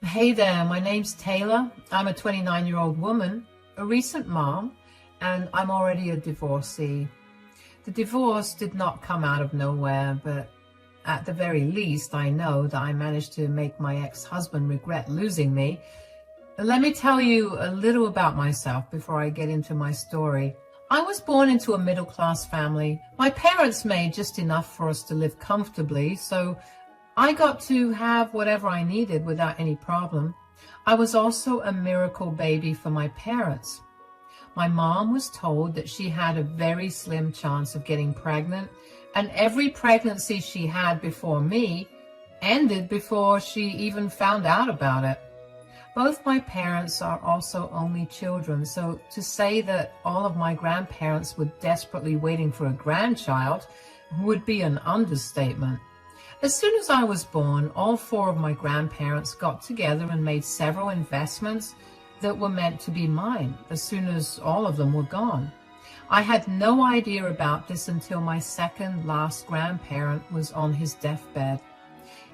Hey there, my name's Taylor. I'm a 29-year-old woman, a recent mom, and I'm already a divorcee. The divorce did not come out of nowhere, but at the very least, I know that I managed to make my ex-husband regret losing me. Let me tell you a little about myself before I get into my story. I was born into a middle-class family. My parents made just enough for us to live comfortably, so I got to have whatever I needed without any problem. I was also a miracle baby for my parents. My mom was told that she had a very slim chance of getting pregnant, and every pregnancy she had before me ended before she even found out about it. Both my parents are also only children, so to say that all of my grandparents were desperately waiting for a grandchild would be an understatement. As soon as I was born, all four of my grandparents got together and made several investments that were meant to be mine as soon as all of them were gone. I had no idea about this until my second last grandparent was on his deathbed.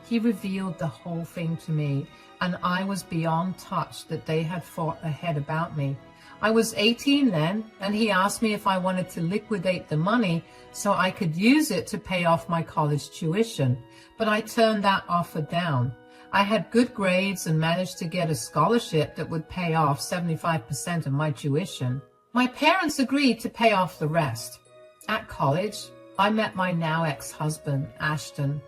He revealed the whole thing to me, and I was beyond touched that they had thought ahead about me. I was 18 then, and he asked me if I wanted to liquidate the money so I could use it to pay off my college tuition, but I turned that offer down. I had good grades and managed to get a scholarship that would pay off 75% of my tuition. My parents agreed to pay off the rest. At college, I met my now ex-husband, Ashton.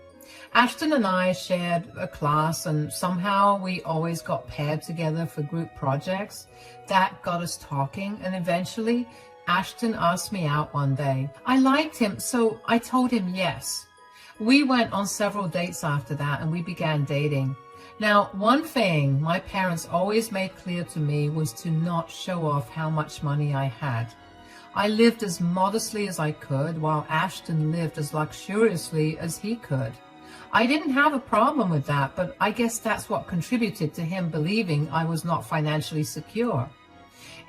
Ashton and I shared a class, and somehow we always got paired together for group projects. That got us talking, and eventually Ashton asked me out one day. I liked him, so I told him yes. We went on several dates after that, and we began dating. Now, one thing my parents always made clear to me was to not show off how much money I had. I lived as modestly as I could, while Ashton lived as luxuriously as he could. I didn't have a problem with that, but I guess that's what contributed to him believing I was not financially secure.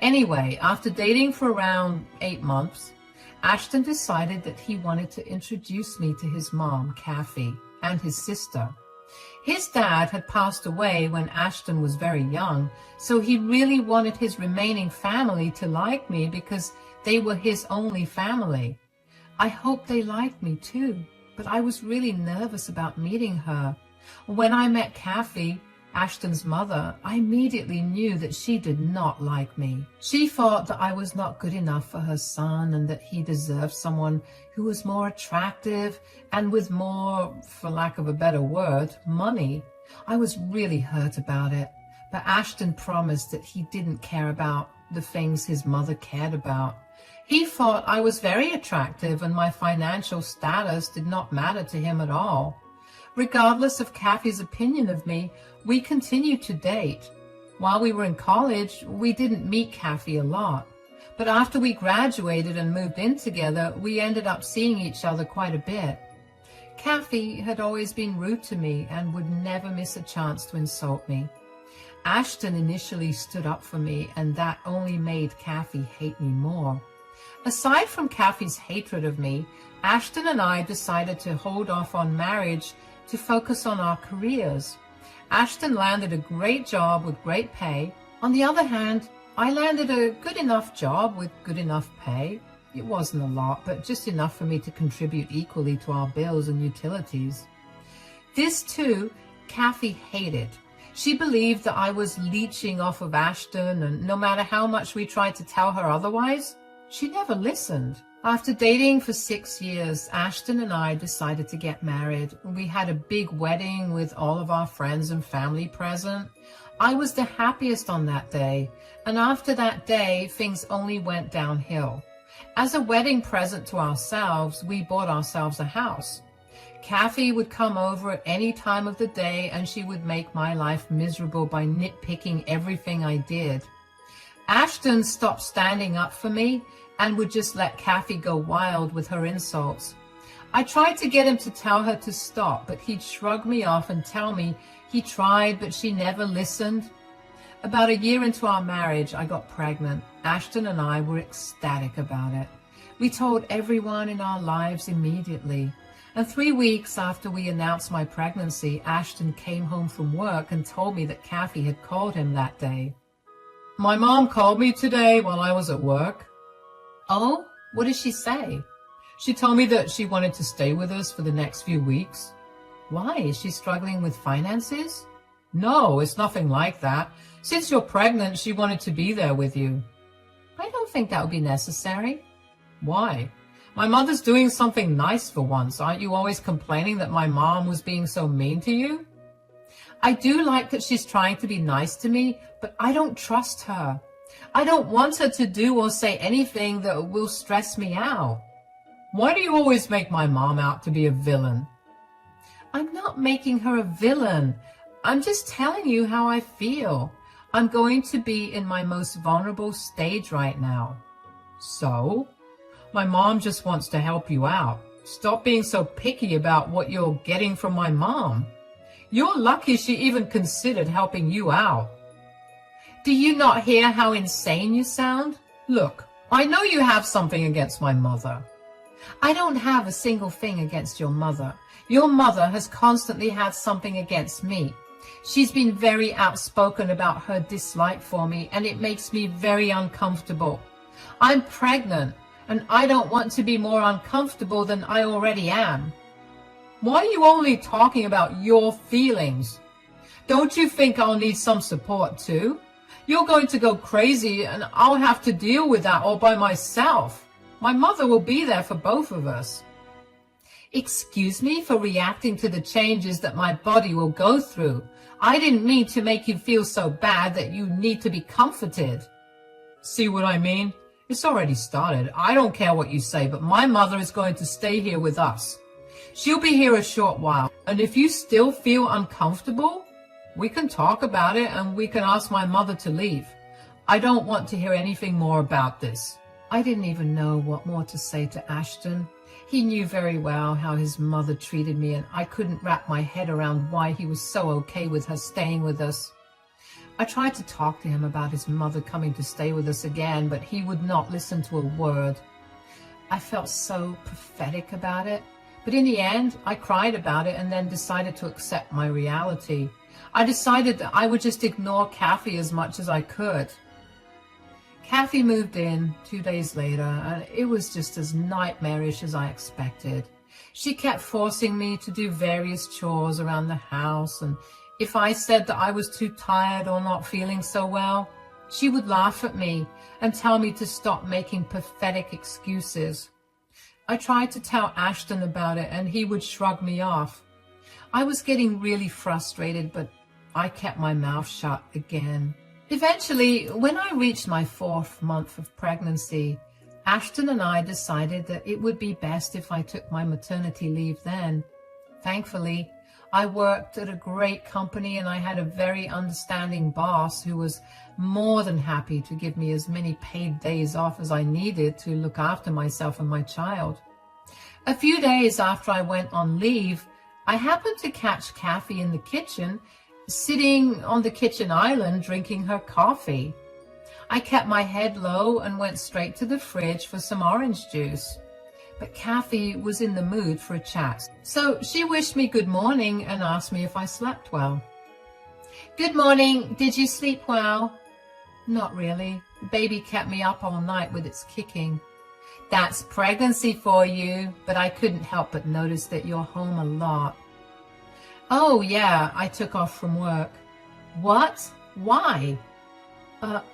Anyway, after dating for around 8 months, Ashton decided that he wanted to introduce me to his mom, Kathy, and his sister. His dad had passed away when Ashton was very young, so he really wanted his remaining family to like me because they were his only family. I hoped they liked me too, but I was really nervous about meeting her. When I met Kathy, Ashton's mother, I immediately knew that she did not like me. She thought that I was not good enough for her son and that he deserved someone who was more attractive and with more, for lack of a better word, money. I was really hurt about it, but Ashton promised that he didn't care about the things his mother cared about. He thought I was very attractive and my financial status did not matter to him at all. Regardless of Kathy's opinion of me, we continued to date. While we were in college, we didn't meet Kathy a lot. But after we graduated and moved in together, we ended up seeing each other quite a bit. Kathy had always been rude to me and would never miss a chance to insult me. Ashton initially stood up for me, and that only made Kathy hate me more. Aside from Kathy's hatred of me, Ashton and I decided to hold off on marriage to focus on our careers. Ashton landed a great job with great pay. On the other hand, I landed a good enough job with good enough pay. It wasn't a lot, but just enough for me to contribute equally to our bills and utilities. This too, Kathy hated. She believed that I was leeching off of Ashton, and no matter how much we tried to tell her otherwise, she never listened. After dating for 6 years, Ashton and I decided to get married. We had a big wedding with all of our friends and family present. I was the happiest on that day, and after that day, things only went downhill. As a wedding present to ourselves, we bought ourselves a house. Kathy would come over at any time of the day, and she would make my life miserable by nitpicking everything I did. Ashton stopped standing up for me and would just let Kathy go wild with her insults. I tried to get him to tell her to stop, but he'd shrug me off and tell me he tried, but she never listened. About a year into our marriage, I got pregnant. Ashton and I were ecstatic about it. We told everyone in our lives immediately. And 3 weeks after we announced my pregnancy, Ashton came home from work and told me that Kathy had called him that day. My mom called me today while I was at work. Oh, what did she say? She told me that she wanted to stay with us for the next few weeks. Why? Is she struggling with finances? No, it's nothing like that. Since you're pregnant, she wanted to be there with you. I don't think that would be necessary. Why? My mother's doing something nice for once. Aren't you always complaining that my mom was being so mean to you? I do like that she's trying to be nice to me, but I don't trust her. I don't want her to do or say anything that will stress me out. Why do you always make my mom out to be a villain? I'm not making her a villain. I'm just telling you how I feel. I'm going to be in my most vulnerable stage right now. So? My mom just wants to help you out. Stop being so picky about what you're getting from my mom. You're lucky she even considered helping you out. Do you not hear how insane you sound? Look, I know you have something against my mother. I don't have a single thing against your mother. Your mother has constantly had something against me. She's been very outspoken about her dislike for me, and it makes me very uncomfortable. I'm pregnant, and I don't want to be more uncomfortable than I already am. Why are you only talking about your feelings? Don't you think I'll need some support too? You're going to go crazy, and I'll have to deal with that all by myself. My mother will be there for both of us. Excuse me for reacting to the changes that my body will go through. I didn't mean to make you feel so bad that you need to be comforted. See what I mean? It's already started. I don't care what you say, but my mother is going to stay here with us. She'll be here a short while, and if you still feel uncomfortable, we can talk about it and we can ask my mother to leave. I don't want to hear anything more about this. I didn't even know what more to say to Ashton. He knew very well how his mother treated me, and I couldn't wrap my head around why he was so okay with her staying with us. I tried to talk to him about his mother coming to stay with us again, but he would not listen to a word. I felt so pathetic about it, but in the end, I cried about it and then decided to accept my reality. I decided that I would just ignore Kathy as much as I could. Kathy moved in 2 days later, and it was just as nightmarish as I expected. She kept forcing me to do various chores around the house, and if I said that I was too tired or not feeling so well, she would laugh at me and tell me to stop making pathetic excuses. I tried to tell Ashton about it, and he would shrug me off. I was getting really frustrated, but I kept my mouth shut again. Eventually, when I reached my 4th month of pregnancy, Ashton and I decided that it would be best if I took my maternity leave then. Thankfully, I worked at a great company and I had a very understanding boss who was more than happy to give me as many paid days off as I needed to look after myself and my child. A few days after I went on leave, I happened to catch Kathy in the kitchen, sitting on the kitchen island drinking her coffee. I kept my head low and went straight to the fridge for some orange juice. But Kathy was in the mood for a chat, so she wished me good morning and asked me if I slept well. Good morning, did you sleep well? Not really. The baby kept me up all night with its kicking. That's pregnancy for you, but I couldn't help but notice that you're home a lot. Oh, yeah, I took off from work. What? Why?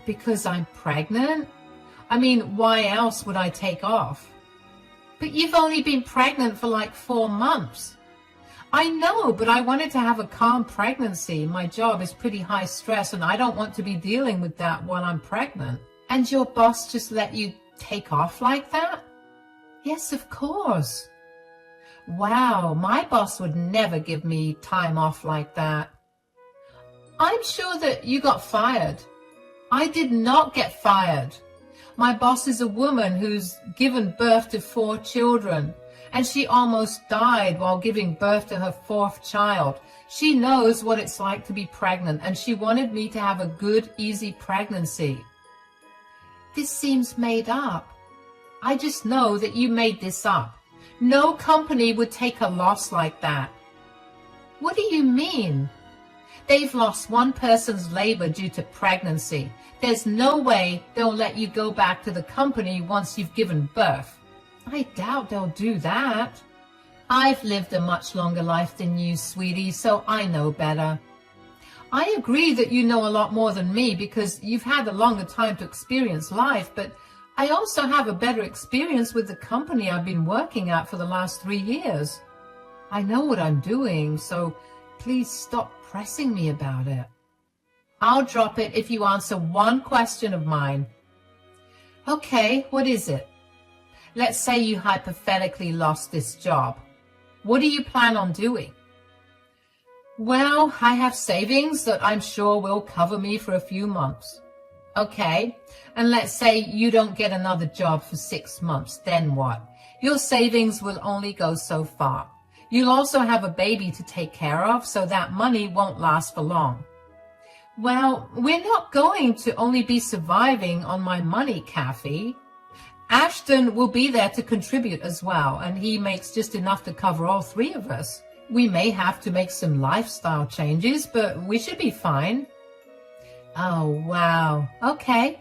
Because I'm pregnant? I mean, why else would I take off? But you've only been pregnant for like 4 months. I know, but I wanted to have a calm pregnancy. My job is pretty high stress, and I don't want to be dealing with that while I'm pregnant. And your boss just let you take off like that? Yes, of course. Wow, my boss would never give me time off like that. I'm sure that you got fired. I did not get fired. My boss is a woman who's given birth to 4 children, and she almost died while giving birth to her 4th child. She knows what it's like to be pregnant, and she wanted me to have a good, easy pregnancy. This seems made up. I just know that you made this up. No company would take a loss like that. What do you mean? They've lost one person's labor due to pregnancy. There's no way they'll let you go back to the company once you've given birth. I doubt they'll do that. I've lived a much longer life than you, sweetie, so I know better. I agree that you know a lot more than me because you've had a longer time to experience life, but I also have a better experience with the company I've been working at for the last 3 years. I know what I'm doing, so please stop pressing me about it. I'll drop it if you answer one question of mine. Okay, what is it? Let's say you hypothetically lost this job. What do you plan on doing? Well, I have savings that I'm sure will cover me for a few months. Okay, and let's say you don't get another job for 6 months, then what? Your savings will only go so far. You'll also have a baby to take care of, so that money won't last for long. Well, we're not going to only be surviving on my money, Kathy. Ashton will be there to contribute as well, and he makes just enough to cover all 3 of us. We may have to make some lifestyle changes, but we should be fine. Oh, wow. Okay.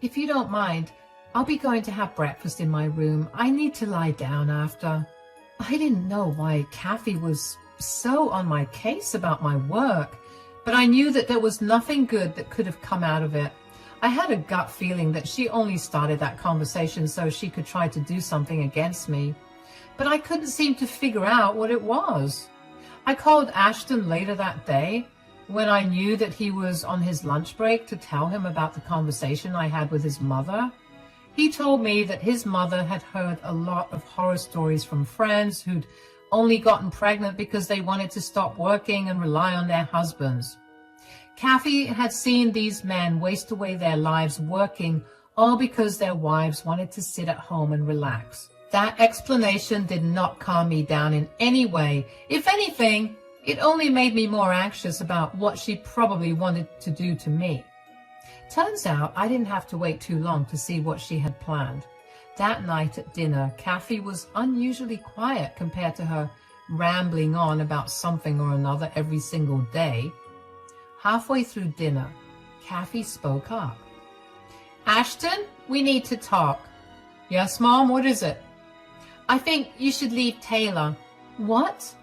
If you don't mind, I'll be going to have breakfast in my room. I need to lie down after. I didn't know why Kathy was so on my case about my work, but I knew that there was nothing good that could have come out of it. I had a gut feeling that she only started that conversation so she could try to do something against me, but I couldn't seem to figure out what it was. I called Ashton later that day, when I knew that he was on his lunch break, to tell him about the conversation I had with his mother. He told me that his mother had heard a lot of horror stories from friends who'd only gotten pregnant because they wanted to stop working and rely on their husbands. Kathy had seen these men waste away their lives working, all because their wives wanted to sit at home and relax. That explanation did not calm me down in any way. If anything, it only made me more anxious about what she probably wanted to do to me. Turns out I didn't have to wait too long to see what she had planned. That night at dinner, Kathy was unusually quiet compared to her rambling on about something or another every single day. Halfway through dinner, Kathy spoke up. Ashton, we need to talk. Yes, Mom, what is it? I think you should leave Taylor. What?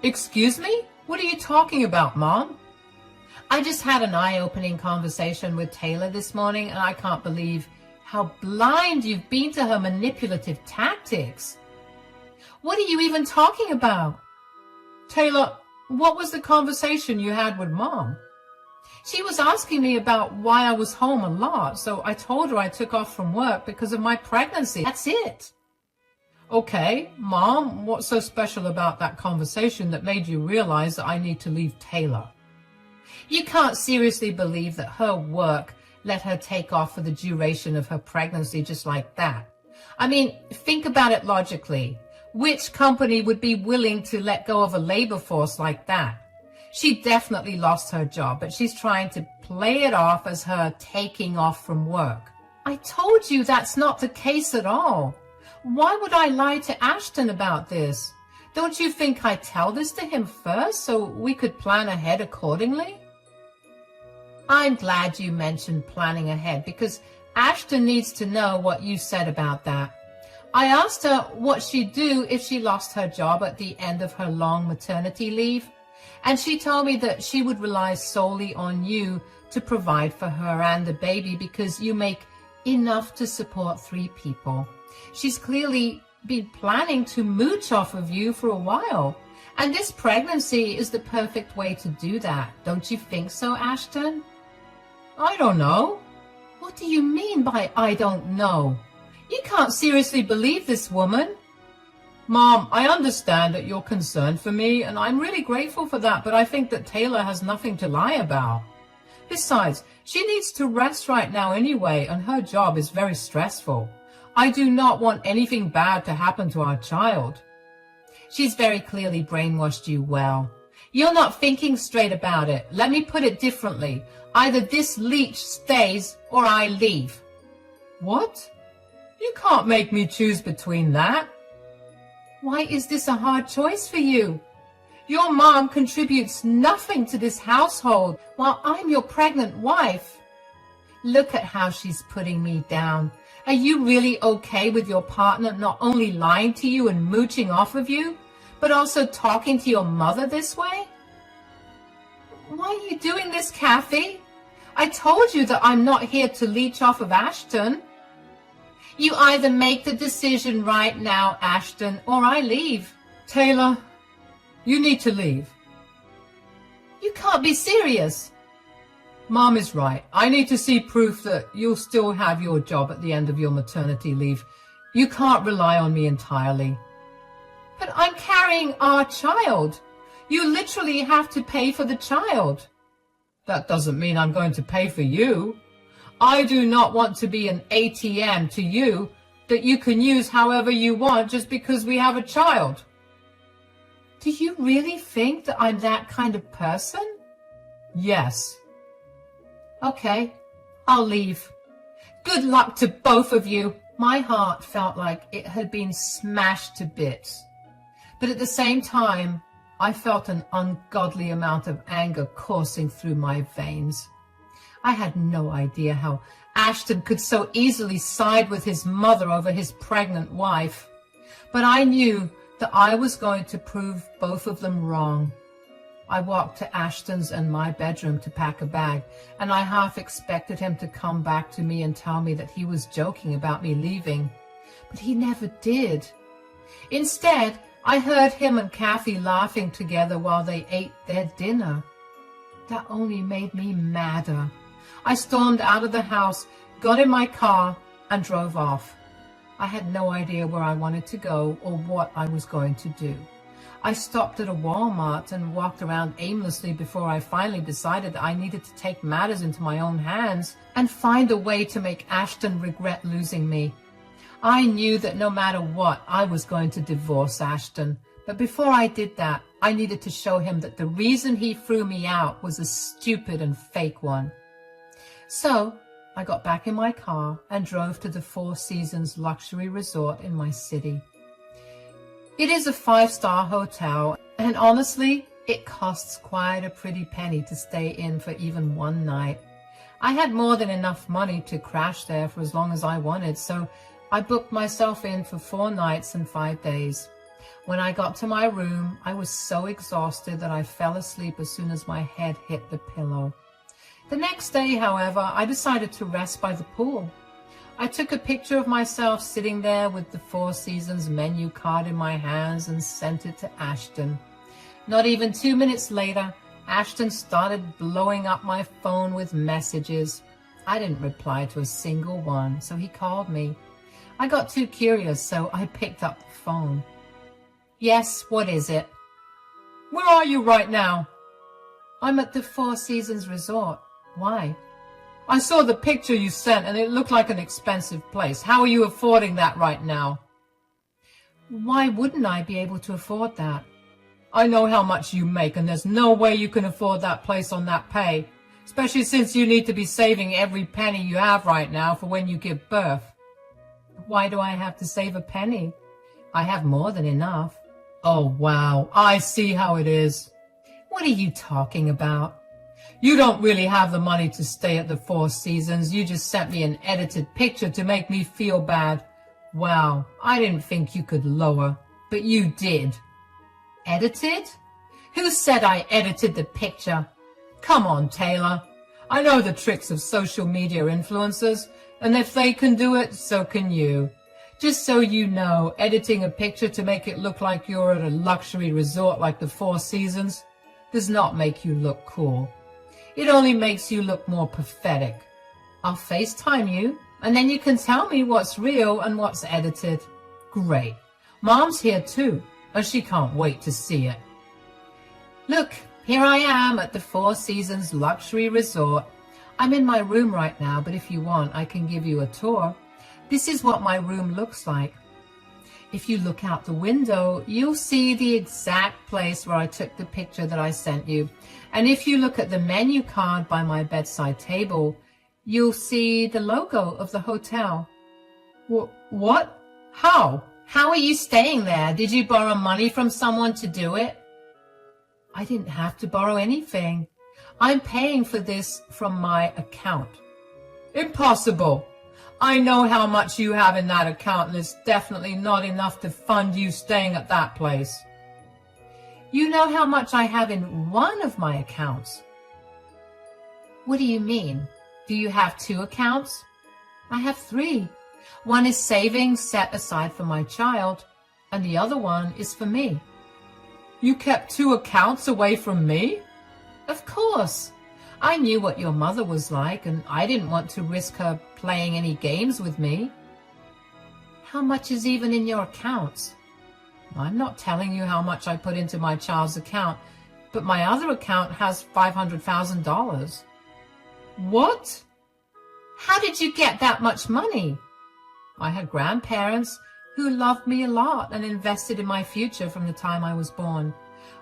Excuse me? What are you talking about, Mom? I just had an eye-opening conversation with Taylor this morning, and I can't believe how blind you've been to her manipulative tactics. What are you even talking about? Taylor, what was the conversation you had with Mom? She was asking me about why I was home a lot, so I told her I took off from work because of my pregnancy. That's it. Okay, Mom, what's so special about that conversation that made you realize that I need to leave Taylor? You can't seriously believe that her work let her take off for the duration of her pregnancy just like that. I mean, think about it logically. Which company would be willing to let go of a labor force like that? She definitely lost her job, but she's trying to play it off as her taking off from work. I told you that's not the case at all. Why would I lie to Ashton about this? Don't you think I'd tell this to him first so we could plan ahead accordingly? I'm glad you mentioned planning ahead because Ashton needs to know what you said about that. I asked her what she'd do if she lost her job at the end of her long maternity leave, and she told me that she would rely solely on you to provide for her and the baby because you make enough to support 3 people. She's clearly been planning to mooch off of you for a while, and this pregnancy is the perfect way to do that. Don't you think so, Ashton? I don't know. What do you mean by I don't know? You can't seriously believe this woman. Mom, I understand that you're concerned for me, and I'm really grateful for that, but I think that Taylor has nothing to lie about. Besides, she needs to rest right now anyway, and her job is very stressful. I do not want anything bad to happen to our child. She's very clearly brainwashed you well. You're not thinking straight about it. Let me put it differently. Either this leech stays or I leave. What? You can't make me choose between that. Why is this a hard choice for you? Your mom contributes nothing to this household while I'm your pregnant wife. Look at how she's putting me down. Are you really okay with your partner not only lying to you and mooching off of you, but also talking to your mother this way? Why are you doing this, Kathy? I told you that I'm not here to leech off of Ashton. You either make the decision right now, Ashton, or I leave. Taylor, you need to leave. You can't be serious. Mom is right. I need to see proof that you'll still have your job at the end of your maternity leave. You can't rely on me entirely. But I'm carrying our child. You literally have to pay for the child. That doesn't mean I'm going to pay for you. I do not want to be an ATM to you that you can use however you want just because we have a child. Do you really think that I'm that kind of person? Yes. Okay, I'll leave. Good luck to both of you. My heart felt like it had been smashed to bits. But at the same time, I felt an ungodly amount of anger coursing through my veins. I had no idea how Ashton could so easily side with his mother over his pregnant wife. But I knew that I was going to prove both of them wrong. I walked to Ashton's and my bedroom to pack a bag, and I half expected him to come back to me and tell me that he was joking about me leaving. But he never did. Instead, I heard him and Kathy laughing together while they ate their dinner. That only made me madder. I stormed out of the house, got in my car, and drove off. I had no idea where I wanted to go or what I was going to do. I stopped at a Walmart and walked around aimlessly before I finally decided that I needed to take matters into my own hands and find a way to make Ashton regret losing me. I knew that no matter what, I was going to divorce Ashton. But before I did that, I needed to show him that the reason he threw me out was a stupid and fake one. So I got back in my car and drove to the Four Seasons luxury resort in my city. It is a 5-star hotel, and honestly, it costs quite a pretty penny to stay in for even one night. I had more than enough money to crash there for as long as I wanted, so I booked myself in for 4 nights and 5 days. When I got to my room, I was so exhausted that I fell asleep as soon as my head hit the pillow. The next day, however, I decided to rest by the pool. I took a picture of myself sitting there with the Four Seasons menu card in my hands and sent it to Ashton. Not even 2 minutes later, Ashton started blowing up my phone with messages. I didn't reply to a single one, so he called me. I got too curious, so I picked up the phone. Yes, what is it? Where are you right now? I'm at the Four Seasons Resort. Why? I saw the picture you sent and it looked like an expensive place. How are you affording that right now? Why wouldn't I be able to afford that? I know how much you make and there's no way you can afford that place on that pay, especially since you need to be saving every penny you have right now for when you give birth. Why do I have to save a penny? I have more than enough. Oh, wow. I see how it is. What are you talking about? You don't really have the money to stay at the Four Seasons. You just sent me an edited picture to make me feel bad. Wow, I didn't think you could lower, but you did. Edited? Who said I edited the picture? Come on, Taylor. I know the tricks of social media influencers, and if they can do it, so can you. Just so you know, editing a picture to make it look like you're at a luxury resort like the Four Seasons does not make you look cool. It only makes you look more pathetic. I'll FaceTime you, and then you can tell me what's real and what's edited. Great. Mom's here too, and she can't wait to see it. Look, here I am at the Four Seasons Luxury Resort. I'm in my room right now, but if you want, I can give you a tour. This is what my room looks like. If you look out the window, you'll see the exact place where I took the picture that I sent you. And if you look at the menu card by my bedside table, you'll see the logo of the hotel. What? How? How are you staying there? Did you borrow money from someone to do it? I didn't have to borrow anything. I'm paying for this from my account. Impossible. I know how much you have in that account, and it's definitely not enough to fund you staying at that place. You know how much I have in one of my accounts. What do you mean? Do you have 2 accounts? I have 3. One is savings set aside for my child, and the other one is for me. You kept 2 accounts away from me? Of course. I knew what your mother was like, and I didn't want to risk her playing any games with me. How much is even in your accounts? I'm not telling you how much I put into my child's account, but my other account has $500,000. What? How did you get that much money? I had grandparents who loved me a lot and invested in my future from the time I was born.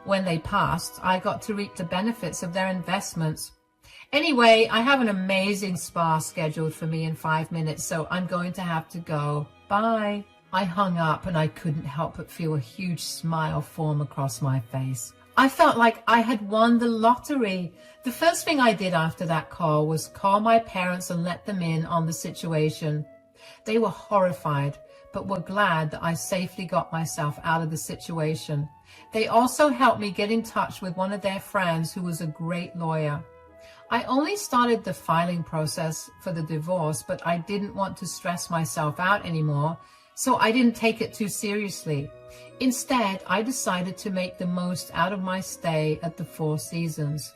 When they passed, I got to reap the benefits of their investments. Anyway, I have an amazing spa scheduled for me in 5 minutes, so I'm going to have to go. Bye. I hung up and I couldn't help but feel a huge smile form across my face. I felt like I had won the lottery. The first thing I did after that call was call my parents and let them in on the situation. They were horrified, but were glad that I safely got myself out of the situation. They also helped me get in touch with one of their friends who was a great lawyer. I only started the filing process for the divorce, but I didn't want to stress myself out anymore, so I didn't take it too seriously. Instead, I decided to make the most out of my stay at the Four Seasons.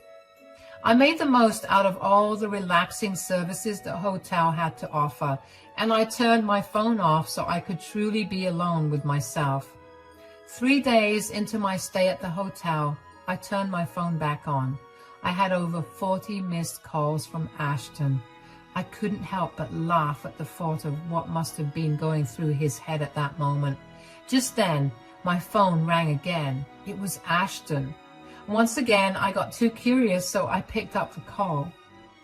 I made the most out of all the relaxing services the hotel had to offer, and I turned my phone off so I could truly be alone with myself. 3 days into my stay at the hotel, I turned my phone back on. I had over 40 missed calls from Ashton. I couldn't help but laugh at the thought of what must have been going through his head at that moment. Just then, my phone rang again. It was Ashton. Once again, I got too curious, so I picked up the call.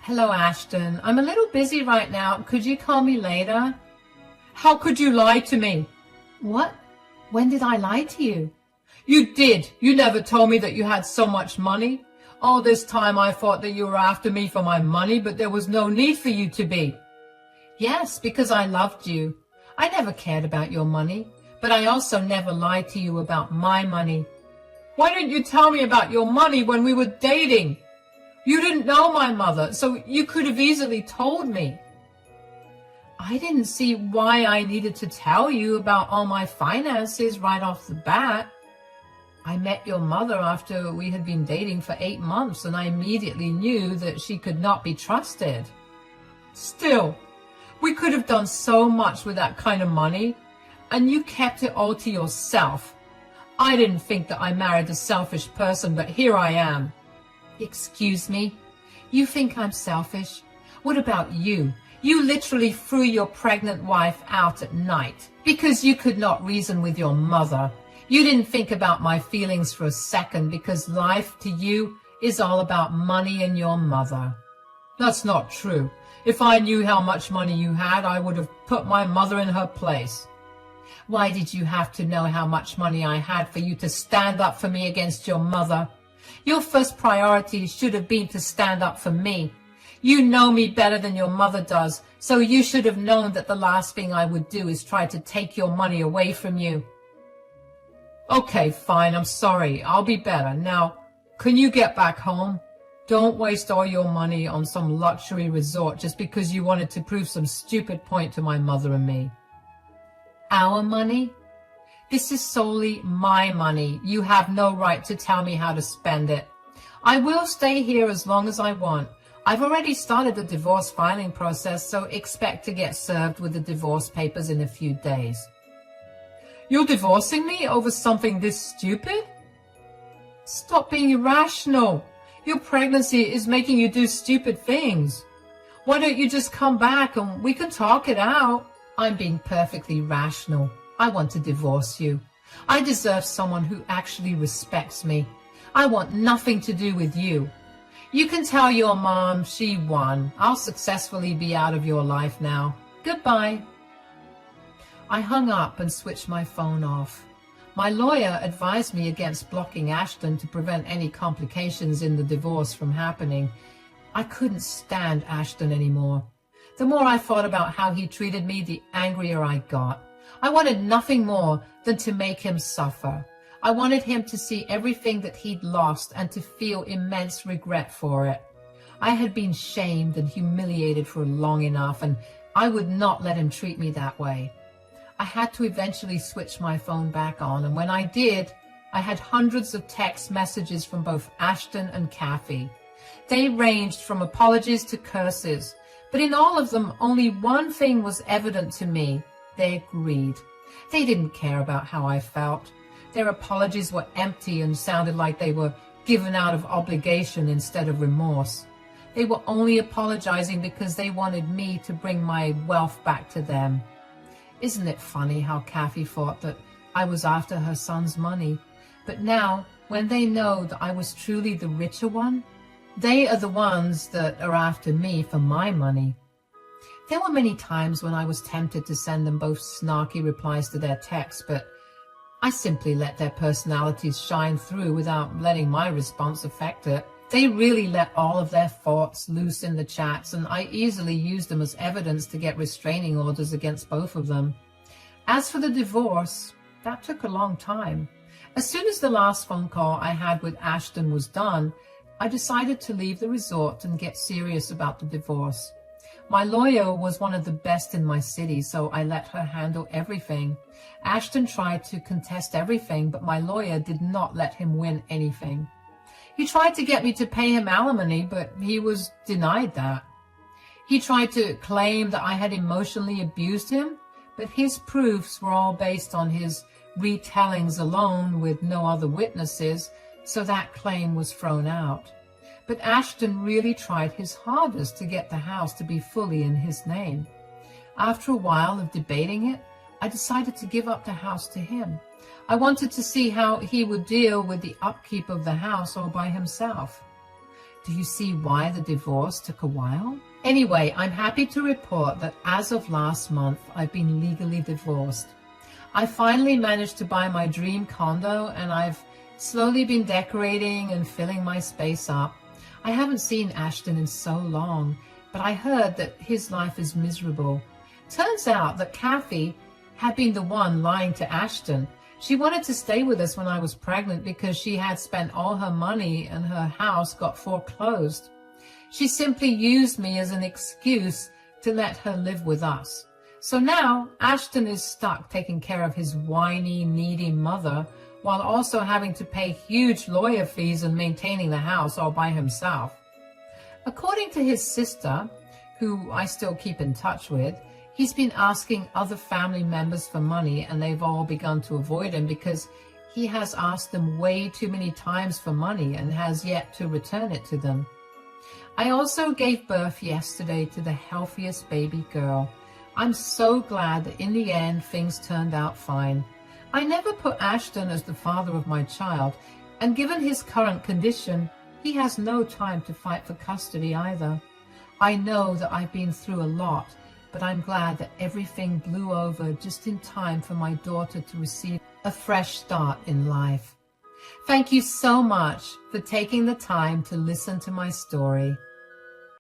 Hello, Ashton. I'm a little busy right now. Could you call me later? How could you lie to me? What? When did I lie to you? You did. You never told me that you had so much money. All this time I thought that you were after me for my money, but there was no need for you to be. Yes, because I loved you. I never cared about your money, but I also never lied to you about my money. Why didn't you tell me about your money when we were dating? You didn't know my mother, so you could have easily told me. I didn't see why I needed to tell you about all my finances right off the bat. I met your mother after we had been dating for 8 months, and I immediately knew that she could not be trusted. Still, we could have done so much with that kind of money, and you kept it all to yourself. I didn't think that I married a selfish person, but here I am. Excuse me? You think I'm selfish? What about you? You literally threw your pregnant wife out at night because you could not reason with your mother. You didn't think about my feelings for a second because life to you is all about money and your mother. That's not true. If I knew how much money you had, I would have put my mother in her place. Why did you have to know how much money I had for you to stand up for me against your mother? Your first priority should have been to stand up for me. You know me better than your mother does, so you should have known that the last thing I would do is try to take your money away from you. Okay, fine, I'm sorry. I'll be better. Now, can you get back home? Don't waste all your money on some luxury resort just because you wanted to prove some stupid point to my mother and me. Our money? This is solely my money. You have no right to tell me how to spend it. I will stay here as long as I want. I've already started the divorce filing process, so expect to get served with the divorce papers in a few days. You're divorcing me over something this stupid? Stop being irrational. Your pregnancy is making you do stupid things. Why don't you just come back and we can talk it out? I'm being perfectly rational. I want to divorce you. I deserve someone who actually respects me. I want nothing to do with you. You can tell your mom she won. I'll successfully be out of your life now. Goodbye. I hung up and switched my phone off. My lawyer advised me against blocking Ashton to prevent any complications in the divorce from happening. I couldn't stand Ashton anymore. The more I thought about how he treated me, the angrier I got. I wanted nothing more than to make him suffer. I wanted him to see everything that he'd lost and to feel immense regret for it. I had been shamed and humiliated for long enough, and I would not let him treat me that way. I had to eventually switch my phone back on, and when I did, I had hundreds of text messages from both Ashton and Kathy. They ranged from apologies to curses, but in all of them, only one thing was evident to me: their greed. They didn't care about how I felt. Their apologies were empty and sounded like they were given out of obligation instead of remorse. They were only apologizing because they wanted me to bring my wealth back to them. Isn't it funny how Kathy thought that I was after her son's money? But now, when they know that I was truly the richer one, they are the ones that are after me for my money. There were many times when I was tempted to send them both snarky replies to their texts, but I simply let their personalities shine through without letting my response affect it. They really let all of their thoughts loose in the chats, and I easily used them as evidence to get restraining orders against both of them. As for the divorce, that took a long time. As soon as the last phone call I had with Ashton was done, I decided to leave the resort and get serious about the divorce. My lawyer was one of the best in my city, so I let her handle everything. Ashton tried to contest everything, but my lawyer did not let him win anything. He tried to get me to pay him alimony, but he was denied that. He tried to claim that I had emotionally abused him, but his proofs were all based on his retellings alone with no other witnesses, so that claim was thrown out. But Ashton really tried his hardest to get the house to be fully in his name. After a while of debating it, I decided to give up the house to him. I wanted to see how he would deal with the upkeep of the house all by himself. Do you see why the divorce took a while? Anyway, I'm happy to report that as of last month, I've been legally divorced. I finally managed to buy my dream condo, and I've slowly been decorating and filling my space up. I haven't seen Ashton in so long, but I heard that his life is miserable. Turns out that Kathy had been the one lying to Ashton. She wanted to stay with us when I was pregnant because she had spent all her money and her house got foreclosed. She simply used me as an excuse to let her live with us. So now Ashton is stuck taking care of his whiny, needy mother while also having to pay huge lawyer fees and maintaining the house all by himself. According to his sister, who I still keep in touch with, he's been asking other family members for money, and they've all begun to avoid him because he has asked them way too many times for money and has yet to return it to them. I also gave birth yesterday to the healthiest baby girl. I'm so glad that in the end things turned out fine. I never put Ashton as the father of my child, and given his current condition, he has no time to fight for custody either. I know that I've been through a lot, but I'm glad that everything blew over just in time for my daughter to receive a fresh start in life. Thank you so much for taking the time to listen to my story.